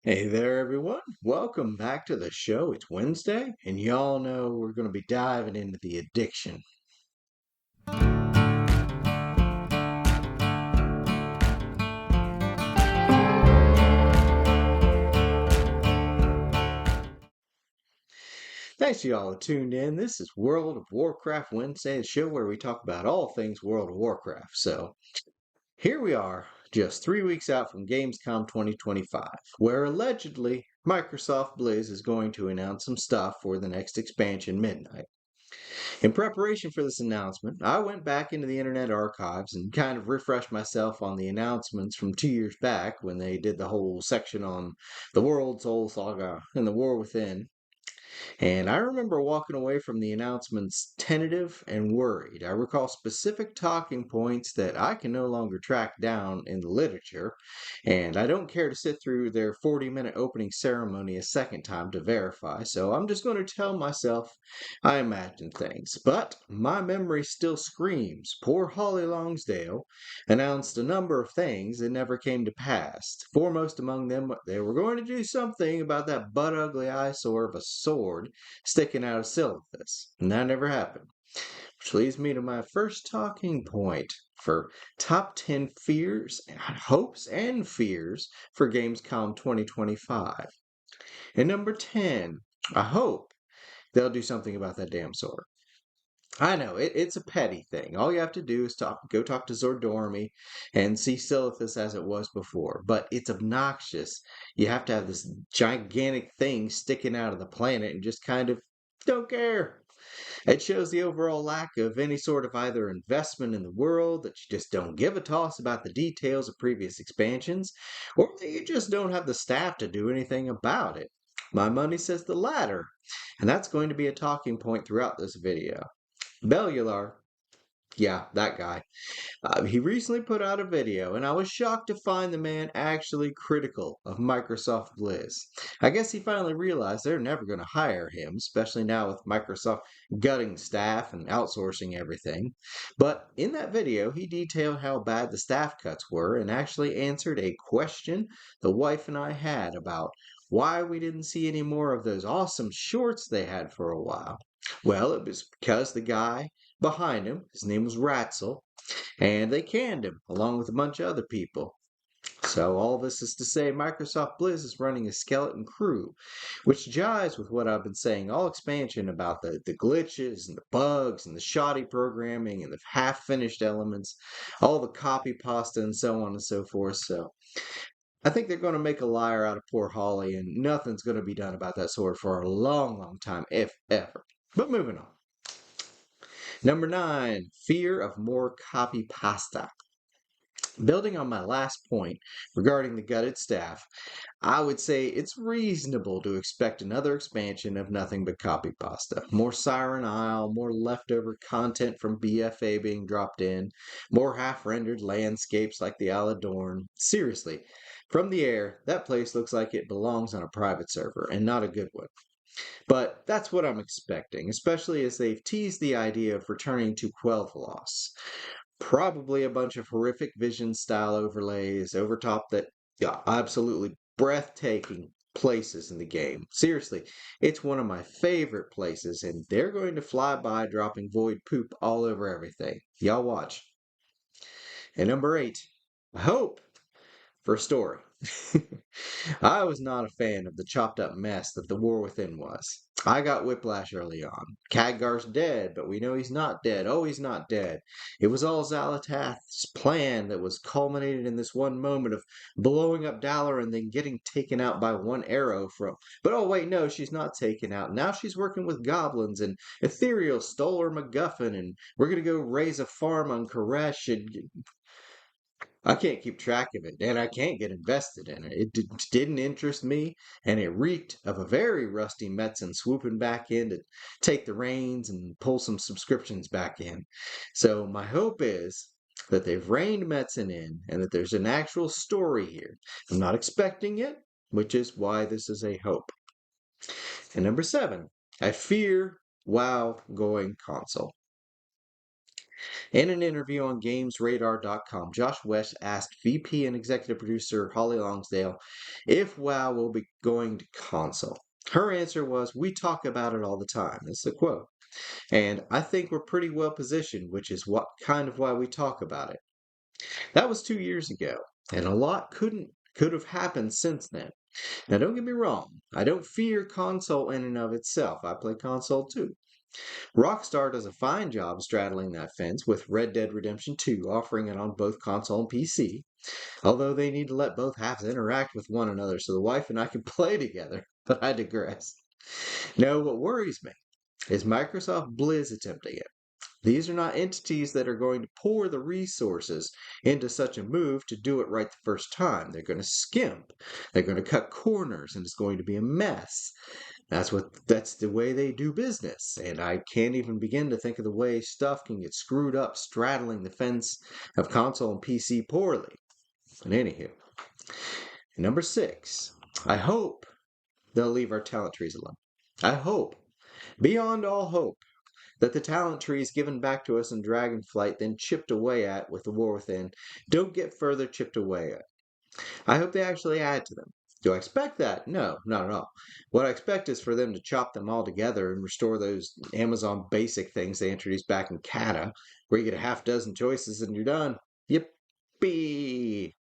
Hey there, everyone. Welcome back to the show. It's Wednesday, and y'all know we're going to be diving into the addiction. Thanks to y'all who tuned in. This is World of Warcraft Wednesday, the show where we talk about all things World of Warcraft. So here we are, just 3 weeks out from Gamescom 2025, where allegedly Microsoft Blizz is going to announce some stuff for the next expansion, Midnight. In preparation for this announcement, I went back into the Internet archives and kind of refreshed myself on the announcements from 2 years back when they did the whole section on the World Soul Saga and the War Within. And I remember walking away from the announcements tentative and worried. I recall specific talking points that I can no longer track down in the literature, and I don't care to sit through their 40-minute opening ceremony a second time to verify, so I'm just going to tell myself I imagine things. But my memory still screams. Poor Holly Longsdale announced a number of things that never came to pass. Foremost among them, they were going to do something about that butt ugly eyesore of a sword sticking out of Silithus, and that never happened. Which leads me to my first talking point for top 10 fears, hopes, and fears for Gamescom 2025. And number 10, I hope they'll do something about that damn sword. I know it's a petty thing. All you have to do is go talk to Zordormi and see Silithus as it was before. But it's obnoxious. You have to have this gigantic thing sticking out of the planet and just kind of don't care. It shows the overall lack of any sort of either investment in the world, that you just don't give a toss about the details of previous expansions, or that you just don't have the staff to do anything about it. My money says the latter, and that's going to be a talking point throughout this video. Bellular, yeah, that guy. He recently put out a video, and I was shocked to find the man actually critical of Microsoft Blizz. I guess he finally realized they're never going to hire him, especially now with Microsoft gutting staff and outsourcing everything. But in that video, he detailed how bad the staff cuts were and actually answered a question the wife and I had about why we didn't see any more of those awesome shorts they had for a while. Well, it was because the guy behind him, his name was Ratzel, and they canned him along with a bunch of other people. So all this is to say Microsoft Blizz is running a skeleton crew, which jives with what I've been saying all expansion about the glitches and the bugs and the shoddy programming and the half-finished elements, all the copy pasta and so on and so forth. So I think they're going to make a liar out of poor Holly, and nothing's going to be done about that sword for a long, long time, if ever. But moving on. Number 9, fear of more copy pasta. Building on my last point regarding the gutted staff, I would say it's reasonable to expect another expansion of nothing but copy pasta. More Siren Isle, more leftover content from BFA being dropped in, more half-rendered landscapes like the Isle of Dorn. Seriously, from the air, that place looks like it belongs on a private server, and not a good one. But that's what I'm expecting, especially as they've teased the idea of returning to Quel'Thalas. Probably a bunch of horrific vision style overlays over top that, yeah, absolutely breathtaking places in the game. Seriously, it's one of my favorite places, and they're going to fly by dropping void poop all over everything. Y'all watch. And number 8, I hope for story. I was not a fan of the chopped up mess that the War Within was. I got whiplash early on. Khadgar's dead, but we know he's not dead. Oh, he's not dead. It was all Xal'atath's plan that was culminated in this one moment of blowing up Dalaran and then getting taken out by one arrow from. But oh, wait, no, she's not taken out. Now she's working with goblins, and Ethereal stole her MacGuffin, and we're going to go raise a farm on Koresh, and I can't keep track of it, and I can't get invested in it. Didn't interest me, and it reeked of a very rusty Metzen swooping back in to take the reins and pull some subscriptions back in. So my hope is that they've reined Metzen in and that there's an actual story here. I'm not expecting it, which is why this is a hope. And number 7, I fear WoW going console. In an interview on GamesRadar.com, Josh West asked VP and executive producer Holly Longsdale if WoW will be going to console. Her answer was, "We talk about it all the time." This is a quote. "And I think we're pretty well positioned, which is what kind of why we talk about it." That was 2 years ago, and a lot could have happened since then. Now, don't get me wrong, I don't fear console in and of itself. I play console too. Rockstar does a fine job straddling that fence with Red Dead Redemption 2 offering it on both console and PC, although they need to let both halves interact with one another so the wife and I can play together. But I digress. No, what worries me is Microsoft Blizz attempting it. These are not entities that are going to pour the resources into such a move to do it right the first time. They're going to skimp. They're going to cut corners, and it's going to be a mess. That's the way they do business. And I can't even begin to think of the way stuff can get screwed up straddling the fence of console and PC poorly. And anywho, number 6, I hope they'll leave our talent trees alone. I hope, beyond all hope, that the talent trees given back to us in Dragonflight, then chipped away at with the War Within, don't get further chipped away at. I hope they actually add to them. Do I expect that? No, not at all. What I expect is for them to chop them all together and restore those Amazon basic things they introduced back in Kata, where you get a half dozen choices and you're done. Yippee!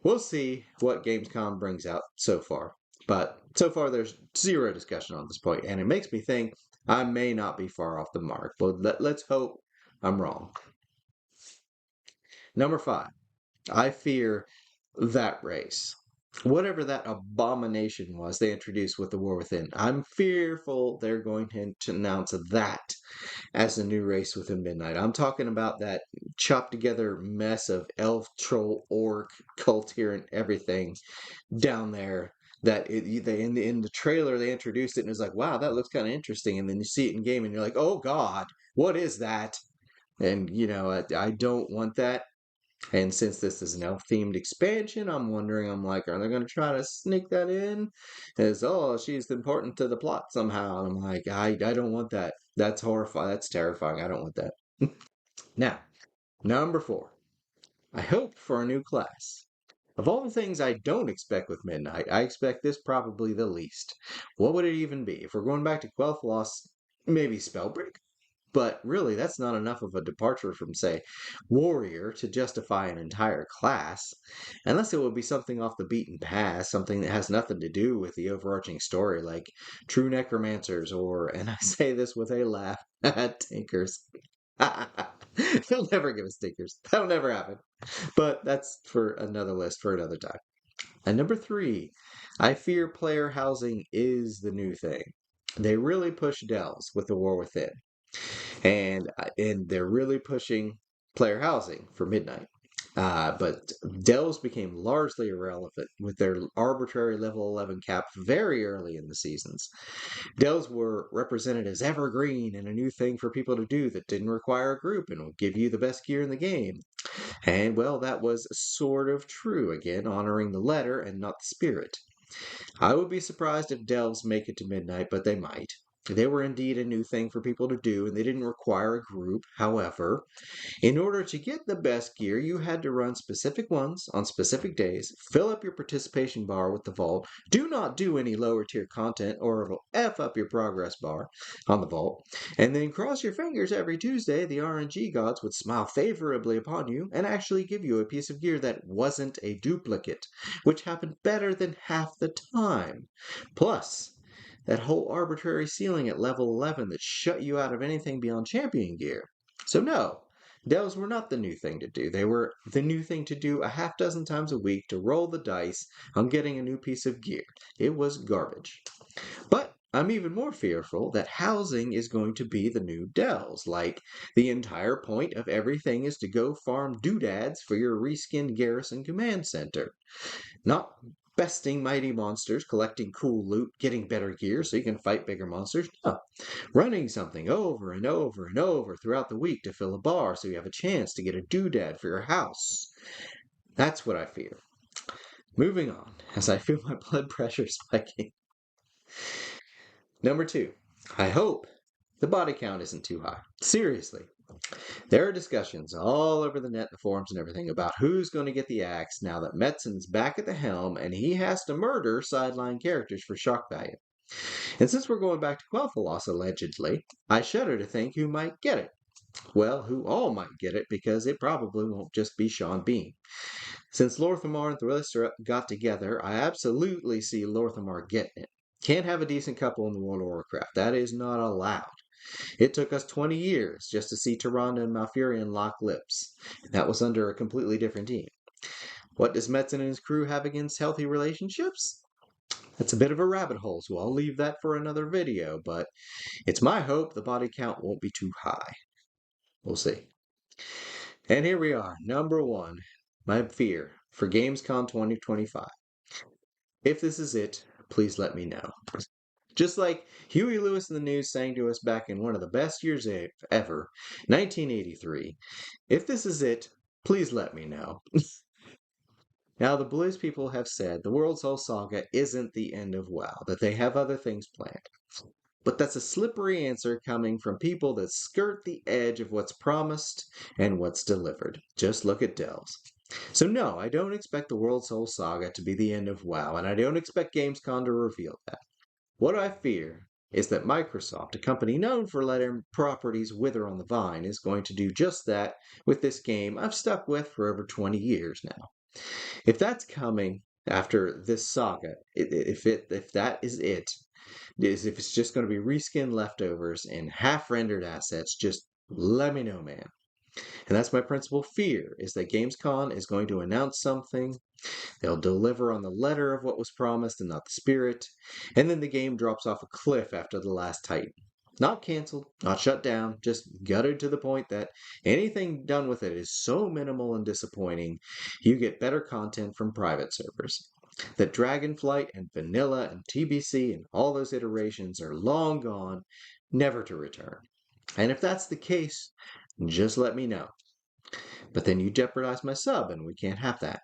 We'll see what Gamescom brings out so far. But so far, there's zero discussion on this point, and it makes me think I may not be far off the mark. But let's hope I'm wrong. Number 5, I fear that race. Whatever that abomination was they introduced with the War Within, I'm fearful they're going to announce that as a new race within Midnight. I'm talking about that chopped together mess of elf, troll, orc, cult here, and everything down there. That in the trailer they introduced it and it was like, wow, that looks kind of interesting. And then you see it in game and you're like, oh God, what is that? And I don't want that. And since this is an elf themed expansion, I'm wondering, I'm like, are they going to try to sneak that in? As, oh, she's important to the plot somehow. And I'm like, I don't want that. That's horrifying. That's terrifying. I don't want that. Now, number 4. I hope for a new class. Of all the things I don't expect with Midnight, I expect this probably the least. What would it even be? If we're going back to Quel'Thalas, maybe Spellbreak? But really, that's not enough of a departure from, say, warrior to justify an entire class, unless it would be something off the beaten path, something that has nothing to do with the overarching story, like true necromancers, or, and I say this with a laugh, tinkers. They'll never give us tinkers. That'll never happen. But that's for another list for another time. And number 3, I fear player housing is the new thing. They really push Dells with the War Within and they're really pushing player housing for Midnight. But Delves became largely irrelevant with their arbitrary level 11 cap very early in the seasons. Delves were represented as evergreen and a new thing for people to do that didn't require a group and would give you the best gear in the game. And well, that was sort of true, again, honoring the letter and not the spirit. I would be surprised if Delves make it to Midnight, but they might. They were indeed a new thing for people to do, and they didn't require a group. However, in order to get the best gear, you had to run specific ones on specific days, fill up your participation bar with the vault, do not do any lower tier content or it'll F up your progress bar on the vault, and then cross your fingers every Tuesday the RNG gods would smile favorably upon you and actually give you a piece of gear that wasn't a duplicate, which happened better than half the time. Plus, that whole arbitrary ceiling at level 11 that shut you out of anything beyond champion gear. So no, Delves were not the new thing to do. They were the new thing to do a half dozen times a week to roll the dice on getting a new piece of gear. It was garbage. But I'm even more fearful that housing is going to be the new Delves. Like, the entire point of everything is to go farm doodads for your reskinned garrison command center. Not besting mighty monsters, collecting cool loot, getting better gear so you can fight bigger monsters. No. Running something over and over and over throughout the week to fill a bar so you have a chance to get a doodad for your house. That's what I fear. Moving on, as I feel my blood pressure spiking. Number 2, I hope the body count isn't too high. Seriously, There are discussions all over the net, the forums, and everything about who's going to get the axe now that Metzen's back at the helm and he has to murder sideline characters for shock value. And since we're going back to Quel'Thalas allegedly, I shudder to think who might get it. Well, who all might get it, because it probably won't just be Sean Bean. Since Lorthamar and Thralister got together, I absolutely see Lorthamar getting it. Can't have a decent couple in the World of Warcraft. That is not allowed. It took us 20 years just to see Tyrande and Malfurion lock lips. And that was under a completely different team. What does Metzen and his crew have against healthy relationships? That's a bit of a rabbit hole, so I'll leave that for another video, but it's my hope the body count won't be too high. We'll see. And here we are, number 1, my fear for Gamescom 2025. If this is it, please let me know. Just like Huey Lewis in the News sang to us back in one of the best years ever, 1983, if this is it, please let me know. Now, the Blues people have said the World Soul Saga isn't the end of WoW, that they have other things planned. But that's a slippery answer coming from people that skirt the edge of what's promised and what's delivered. Just look at Delves. So no, I don't expect the World Soul Saga to be the end of WoW, and I don't expect Gamescom to reveal that. What I fear is that Microsoft, a company known for letting properties wither on the vine, is going to do just that with this game I've stuck with for over 20 years now. If that's coming after this saga, if that is it, if it's just going to be reskin leftovers and half-rendered assets, just let me know, man. And that's my principal fear, is that Gamescom is going to announce something, they'll deliver on the letter of what was promised and not the spirit, and then the game drops off a cliff after the last Titan. Not canceled, not shut down, just gutted to the point that anything done with it is so minimal and disappointing, you get better content from private servers. That Dragonflight and Vanilla and TBC and all those iterations are long gone, never to return. And if that's the case, just let me know. But then you jeopardize my sub, and we can't have that.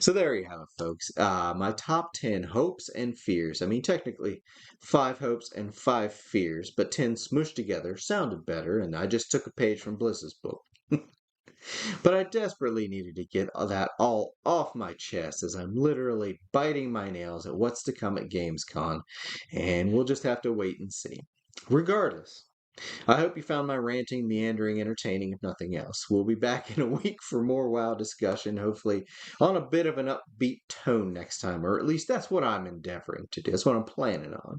So there you have it, folks. My top 10 hopes and fears. I mean, technically, 5 hopes and 5 fears, but 10 smushed together sounded better, and I just took a page from Bliss's book. But I desperately needed to get that all off my chest, as I'm literally biting my nails at what's to come at Gamescom, and we'll just have to wait and see. Regardless, I hope you found my ranting, meandering entertaining, if nothing else. We'll be back in a week for more WoW discussion, hopefully on a bit of an upbeat tone next time, or at least that's what I'm endeavoring to do. That's what I'm planning on.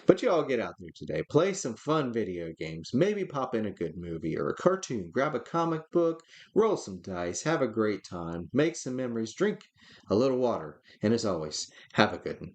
But you all get out there today, play some fun video games, maybe pop in a good movie or a cartoon, grab a comic book, roll some dice, have a great time, make some memories, drink a little water, and as always, have a good one.